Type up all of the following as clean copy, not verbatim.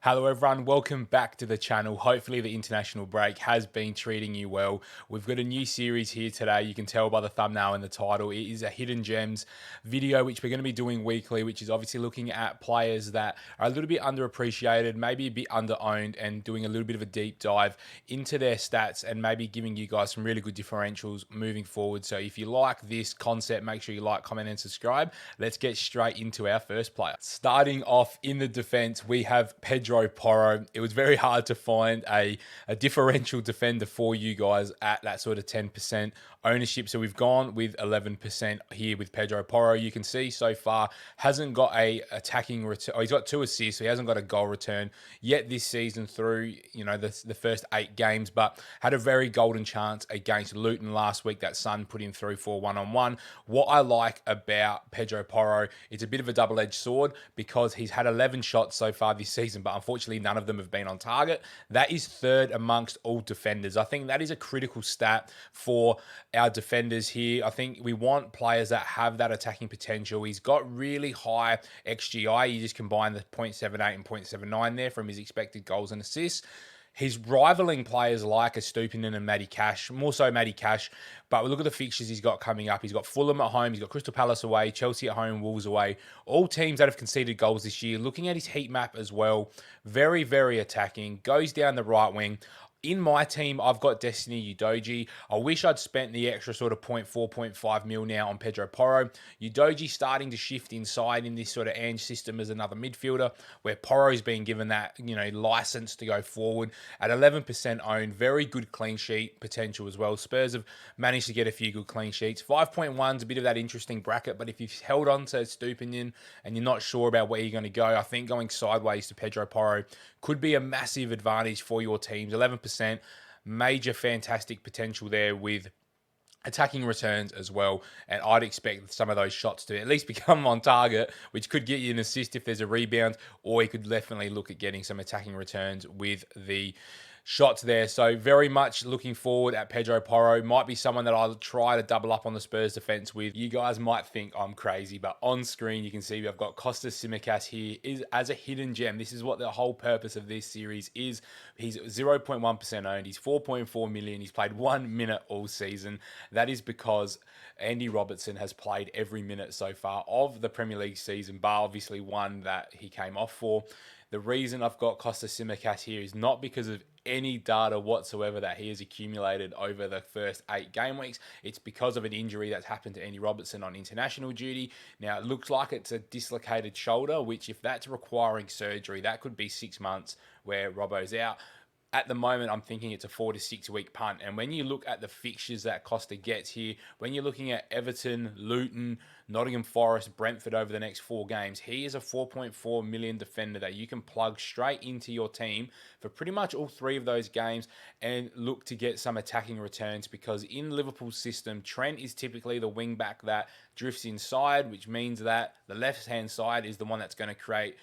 Hello everyone, welcome back to the channel. Hopefully the international break has been treating you well. We've got a new series here today. You can tell by the thumbnail and the title. It is a hidden gems video which we're going to be doing weekly, which is obviously looking at players that are a little bit underappreciated, maybe a bit underowned, and doing a little bit of a deep dive into their stats and maybe giving you guys some really good differentials moving forward. So if you like this concept, make sure you like, comment and subscribe. Let's get straight into our first player. Starting off in the defense, we have Pedro Porro. It was very hard to find a differential defender for you guys at that sort of 10% ownership. So we've gone with 11% here with Pedro Porro. You can see so far hasn't got a attacking return. Oh, he's got 2 assists, so he hasn't got a goal return yet this season through, the first 8 games, but had a very golden chance against Luton last week. That Sun put him through for 1-on-1. What I like about Pedro Porro, it's a bit of a double-edged sword because he's had 11 shots so far this season, but unfortunately none of them have been on target. That is 3rd amongst all defenders. I think that is a critical stat for our defenders here. I think we want players that have that attacking potential. He's got really high XGI. You just combine the 0.78 and 0.79 there from his expected goals and assists. He's rivaling players like a Stupinen and Matty Cash, more so Matty Cash. But we look at the fixtures he's got coming up. He's got Fulham at home, he's got Crystal Palace away, Chelsea at home, Wolves away. All teams that have conceded goals this year. Looking at his heat map as well, very, very attacking. Goes down the right wing. In my team, I've got Destiny Udogie. I wish I'd spent the extra sort of 0.4, 0.5 mil now on Pedro Porro. Udogie starting to shift inside in this sort of Ange system as another midfielder, where Porro's been given that, license to go forward. At 11% owned, very good clean sheet potential as well. Spurs have managed to get a few good clean sheets. 5.1 is a bit of that interesting bracket, but if you've held on to Stupinian and you're not sure about where you're going to go, I think going sideways to Pedro Porro could be a massive advantage for your teams. 11%, major fantastic potential there with attacking returns as well, and I'd expect some of those shots to at least become on target, which could get you an assist if there's a rebound, or you could definitely look at getting some attacking returns with the shots there. So very much looking forward at Pedro Porro. Might be someone that I'll try to double up on the Spurs defense with. You guys might think I'm crazy, but on screen you can see I've got Kostas Tsimikas here is as a hidden gem. This is what the whole purpose of this series is. He's 0.1% owned. He's 4.4 million. He's played 1 minute all season. That is because Andy Robertson has played every minute so far of the Premier League season, bar obviously one that he came off for. The reason I've got Kostas Tsimikas here is not because of any data whatsoever that he has accumulated over the first 8 game weeks. It's because of an injury that's happened to Andy Robertson on international duty. Now, it looks like it's a dislocated shoulder, which if that's requiring surgery, that could be 6 months where Robbo's out. At the moment, I'm thinking it's a 4 to 6 week punt. And when you look at the fixtures that Costa gets here, when you're looking at Everton, Luton, Nottingham Forest, Brentford over the next 4 games, he is a 4.4 million defender that you can plug straight into your team for pretty much all 3 of those games and look to get some attacking returns, because in Liverpool's system, Trent is typically the wing back that drifts inside, which means that the left-hand side is the one that's going to create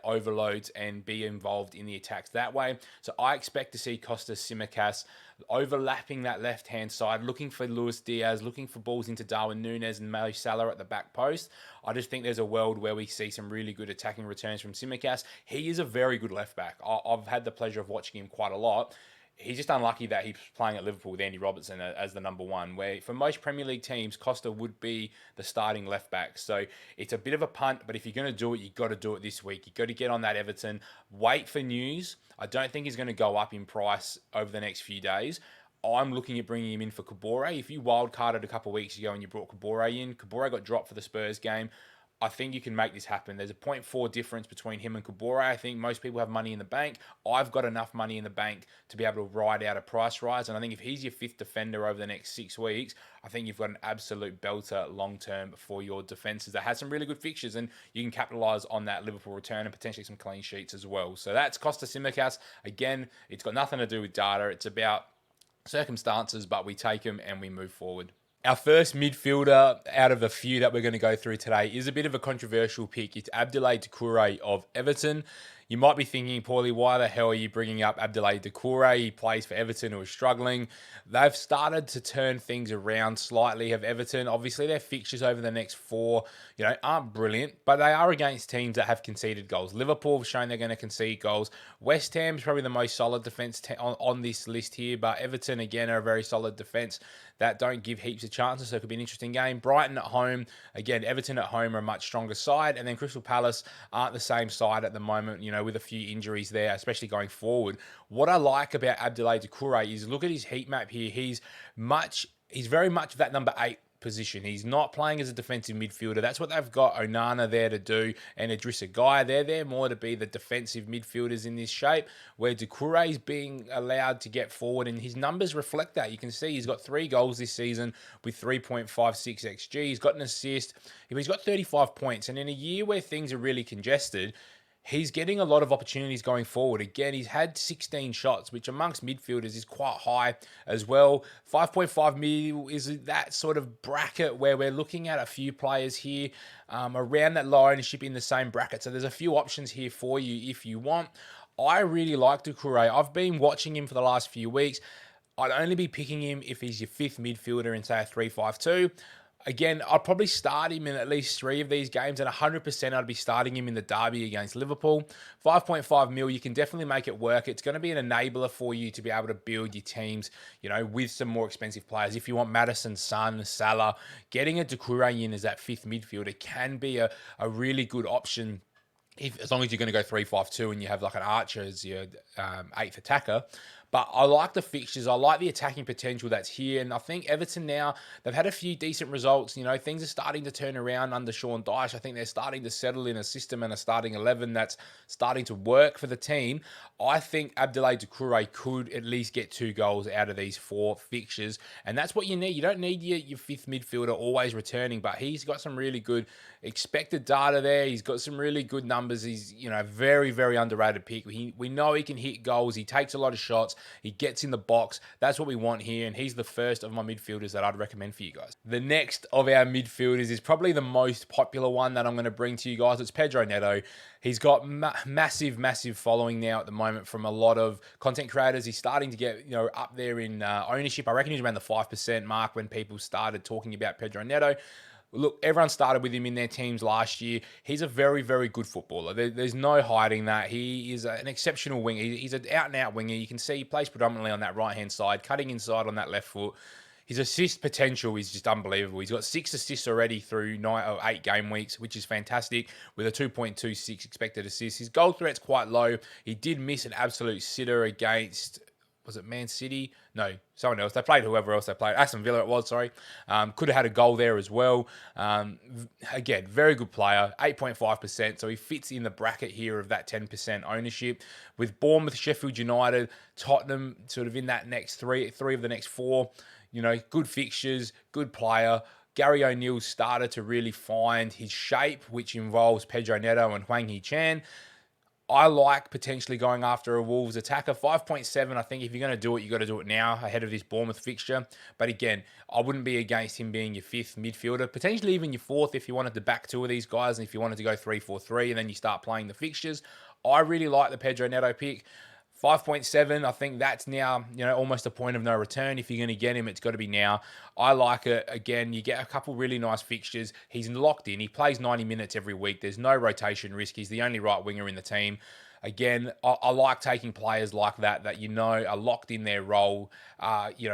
overloads and be involved in the attacks that way. So I expect to see Kostas Tsimikas overlapping that left-hand side, looking for Luis Diaz, looking for balls into Darwin Núñez and Mo Salah at the back post. I just think there's a world where we see some really good attacking returns from Tsimikas. He is a very good left-back. I've had the pleasure of watching him quite a lot. He's just unlucky that he's playing at Liverpool with Andy Robertson as the number 1, where for most Premier League teams, Costa would be the starting left back. So it's a bit of a punt, but if you're going to do it, you've got to do it this week. You've got to get on that Everton. Wait for news. I don't think he's going to go up in price over the next few days. I'm looking at bringing him in for Kabore. If you wildcarded a couple of weeks ago and you brought Kabore in, Kabore got dropped for the Spurs game. I think you can make this happen. There's a 0.4 difference between him and Kabore. I think most people have money in the bank. I've got enough money in the bank to be able to ride out a price rise. And I think if he's your 5th defender over the next 6 weeks, I think you've got an absolute belter long-term for your defenses that has some really good fixtures, and you can capitalise on that Liverpool return and potentially some clean sheets as well. So that's Kostas Tsimikas. Again, it's got nothing to do with data. It's about circumstances, but we take them and we move forward. Our first midfielder out of a few that we're going to go through today is a bit of a controversial pick. It's Abdoulaye Doucouré of Everton. You might be thinking, Paulie, why the hell are you bringing up Abdoulaye Doucouré? He plays for Everton, who are struggling. They've started to turn things around slightly, have Everton. Obviously, their fixtures over the next four, aren't brilliant, but they are against teams that have conceded goals. Liverpool have shown they're going to concede goals. West Ham's probably the most solid defence on this list here, but Everton, again, are a very solid defence that don't give heaps of chances, so it could be an interesting game. Brighton at home, again, Everton at home are a much stronger side, and then Crystal Palace aren't the same side at the moment, with a few injuries there, especially going forward. What I like about Abdoulaye Doucouré is look at his heat map here. He's very much that number 8 position. He's not playing as a defensive midfielder. That's what they've got Onana there to do and Idrissa Gueye. They're there more to be the defensive midfielders in this shape, where Doucouré is being allowed to get forward, and his numbers reflect that. You can see he's got 3 goals this season with 3.56 XG. He's got an assist. He's got 35 points, and in a year where things are really congested, he's getting a lot of opportunities going forward. Again, he's had 16 shots, which amongst midfielders is quite high as well. 5.5 mil is that sort of bracket where we're looking at a few players here around that low ownership in the same bracket. So there's a few options here for you if you want. I really like Doucouré. I've been watching him for the last few weeks. I'd only be picking him if he's your 5th midfielder in, say, a 3-5-2. Again, I'd probably start him in at least 3 of these games, and 100% I'd be starting him in the derby against Liverpool. 5.5 mil, you can definitely make it work. It's going to be an enabler for you to be able to build your teams, with some more expensive players. If you want Maddison, Son, Salah, getting a Doucouré in as that 5th midfielder can be a really good option. As long as you're going to go 3-5-2 and you have like an Archer as your 8th attacker. But I like the fixtures. I like the attacking potential that's here. And I think Everton now, they've had a few decent results. Things are starting to turn around under Sean Dyche. I think they're starting to settle in a system and a starting 11 that's starting to work for the team. I think Abdoulaye Doucouré could at least get 2 goals out of these 4 fixtures. And that's what you need. You don't need your 5th midfielder always returning, but he's got some really good expected data there. He's got some really good numbers. He's, very, very underrated pick. We know he can hit goals. He takes a lot of shots. He gets in the box. That's what we want here, and he's the first of my midfielders that I'd recommend for you guys. The next of our midfielders is probably the most popular one that I'm going to bring to you guys. It's Pedro Neto. He's got massive following now at the moment from a lot of content creators. He's starting to get up there in ownership. I reckon he's around the 5% mark when people started talking about Pedro Neto. Look, everyone started with him in their teams last year. He's a very, very good footballer. There's no hiding that. He is an exceptional winger. He's an out-and-out winger. You can see he plays predominantly on that right-hand side, cutting inside on that left foot. His assist potential is just unbelievable. He's got 6 assists already through 8 game weeks, which is fantastic, with a 2.26 expected assists. His goal threat's quite low. He did miss an absolute sitter against... was it Man City? No, someone else. They played whoever else they played. Aston Villa it was, sorry. Could have had a goal there as well. Again, very good player, 8.5%. So he fits in the bracket here of that 10% ownership. With Bournemouth, Sheffield United, Tottenham, sort of in that next three of the next 4. Good fixtures, good player. Gary O'Neil started to really find his shape, which involves Pedro Neto and Hwang Hee-chan. I like potentially going after a Wolves attacker. 5.7, I think if you're going to do it, you got to do it now ahead of this Bournemouth fixture. But again, I wouldn't be against him being your 5th midfielder, potentially even your 4th if you wanted to back 2 of these guys and if you wanted to go 3-4-3 and then you start playing the fixtures. I really like the Pedro Neto pick. 5.7, I think that's now, almost a point of no return. If you're going to get him, it's got to be now. I like it. Again, you get a couple really nice fixtures. He's locked in. He plays 90 minutes every week. There's no rotation risk. He's the only right winger in the team. Again, I like taking players like that are locked in their role,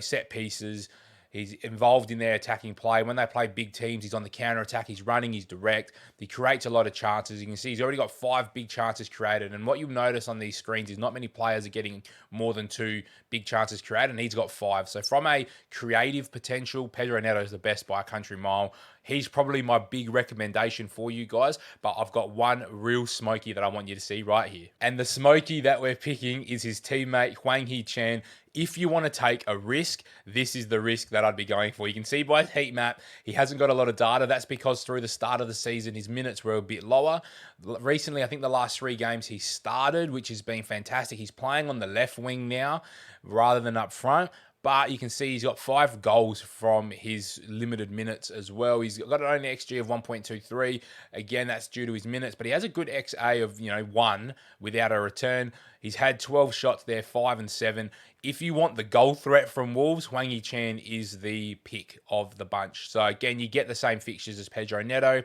set pieces. He's involved in their attacking play. When they play big teams, he's on the counter-attack. He's running. He's direct. He creates a lot of chances. You can see he's already got 5 big chances created. And what you'll notice on these screens is not many players are getting more than 2 big chances created, and he's got 5. So from a creative potential, Pedro Neto is the best by a country mile. He's probably my big recommendation for you guys, but I've got one real smoky that I want you to see right here. And the smoky that we're picking is his teammate, Hwang Hee-chan. If you want to take a risk, this is the risk that I'd be going for. You can see by his heat map, he hasn't got a lot of data. That's because through the start of the season, his minutes were a bit lower. Recently, I think the last 3 games he started, which has been fantastic. He's playing on the left wing now rather than up front. But you can see he's got 5 goals from his limited minutes as well. He's got an only XG of 1.23. Again, that's due to his minutes, but he has a good XA of 1 without a return. He's had 12 shots there, 5 and 7. If you want the goal threat from Wolves, Hwang Hee-chan is the pick of the bunch. So again, you get the same fixtures as Pedro Neto.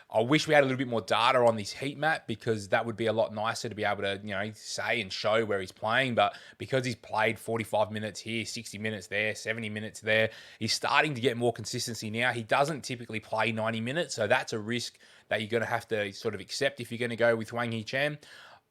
I wish we had a little bit more data on this heat map, because that would be a lot nicer to be able to, say and show where he's playing. But because he's played 45 minutes here, 60 minutes there, 70 minutes there, he's starting to get more consistency now. He doesn't typically play 90 minutes, so that's a risk that you're going to have to sort of accept if you're going to go with Hwang Hee-chan.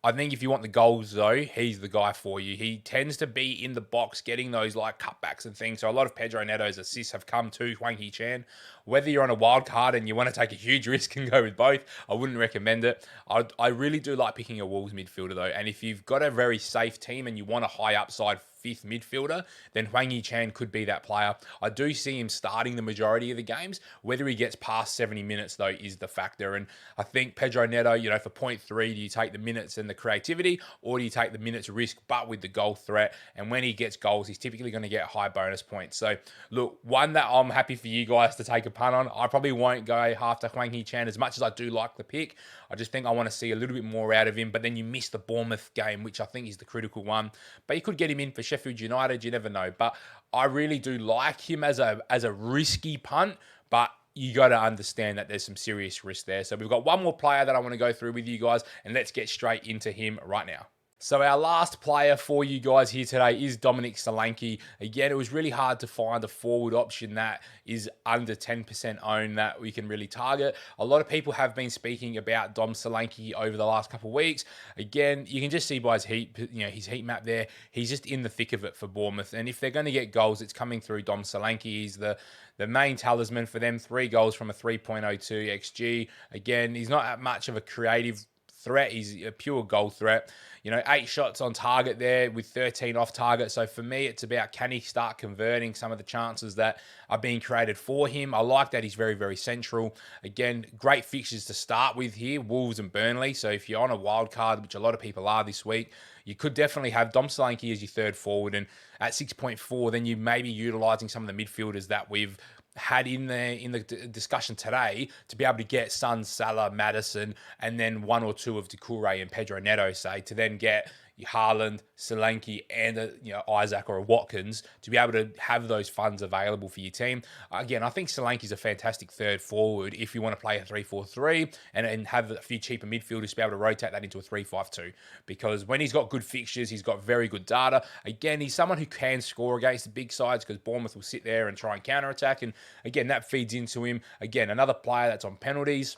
I think if you want the goals, though, he's the guy for you. He tends to be in the box getting those like cutbacks and things. So a lot of Pedro Neto's assists have come to Hwang Hee-chan. Whether you're on a wild card and you want to take a huge risk and go with both, I wouldn't recommend it. I really do like picking a Wolves midfielder, though. And if you've got a very safe team and you want a high upside fifth midfielder, then Hwang Hee-chan could be that player. I do see him starting the majority of the games. Whether he gets past 70 minutes, though, is the factor. And I think Pedro Neto, for 0.3, do you take the minutes and the creativity, or do you take the minutes risk but with the goal threat? And when he gets goals, he's typically going to get high bonus points. So look, one that I'm happy for you guys to take a punt on. I probably won't go after Hwang Hee-chan as much as I do like the pick. I just think I want to see a little bit more out of him. But then you miss the Bournemouth game, which I think is the critical one. But you could get him in for Sheffield United. You never know. But I really do like him as a risky punt. But you got to understand that there's some serious risk there. So we've got one more player that I want to go through with you guys, and let's get straight into him right now. So our last player for you guys here today is Dominic Solanke. Again, it was really hard to find a forward option that is under 10% owned that we can really target. A lot of people have been speaking about Dom Solanke over the last couple of weeks. Again, you can just see by his heat map there. He's just in the thick of it for Bournemouth. And if they're going to get goals, it's coming through Dom Solanke. He's the main talisman for them. 3 goals from a 3.02 XG. Again, he's not much of a creative threat. He's a pure goal threat. 8 shots on target there with 13 off target. So for me, it's about, can he start converting some of the chances that are being created for him? I like that he's very, very central. Again, great fixtures to start with here, Wolves and Burnley. So if you're on a wild card, which a lot of people are this week, you could definitely have Dom Solanke as your third forward. And at 6.4, then you may be utilising some of the midfielders that we've had in the discussion today to be able to get Son, Salah, Maddison, and then 1 or 2 of Doucouré and Pedro Neto, say, to then get Haaland, Solanke, and Isaac or a Watkins to be able to have those funds available for your team. Again, I think Solanke is a fantastic third forward if you want to play a 3-4-3 and have a few cheaper midfielders to be able to rotate that into a 3-5-2. Because when he's got good fixtures, he's got very good data. Again, he's someone who can score against the big sides, because Bournemouth will sit there and try and counter-attack. And again, that feeds into him. Again, another player that's on penalties.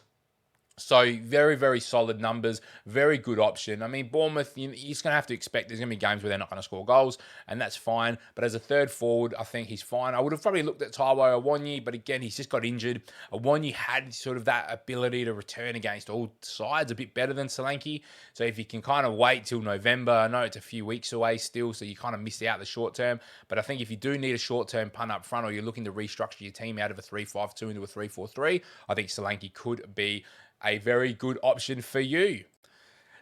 So very, very solid numbers, very good option. I mean, Bournemouth, you're just going to have to expect there's going to be games where they're not going to score goals, and that's fine. But as a third forward, I think he's fine. I would have probably looked at Taiwo Awoniyi, but again, he's just got injured. Awoniyi had sort of that ability to return against all sides a bit better than Solanke. So if you can kind of wait till November, I know it's a few weeks away still, so you kind of missed out the short term. But I think if you do need a short-term punt up front, or you're looking to restructure your team out of a 3-5-2 into a 3-4-3, I think Solanke could be a very good option for you.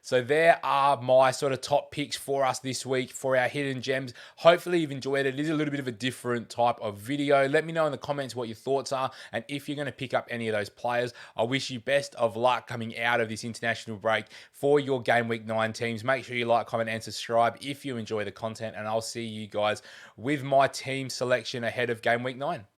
So there are my sort of top picks for us this week for our hidden gems. Hopefully you've enjoyed it. It is a little bit of a different type of video. Let me know in the comments what your thoughts are, and if you're going to pick up any of those players. I wish you best of luck coming out of this international break for your Game Week 9 teams. Make sure you like, comment, and subscribe if you enjoy the content, and I'll see you guys with my team selection ahead of Game Week 9.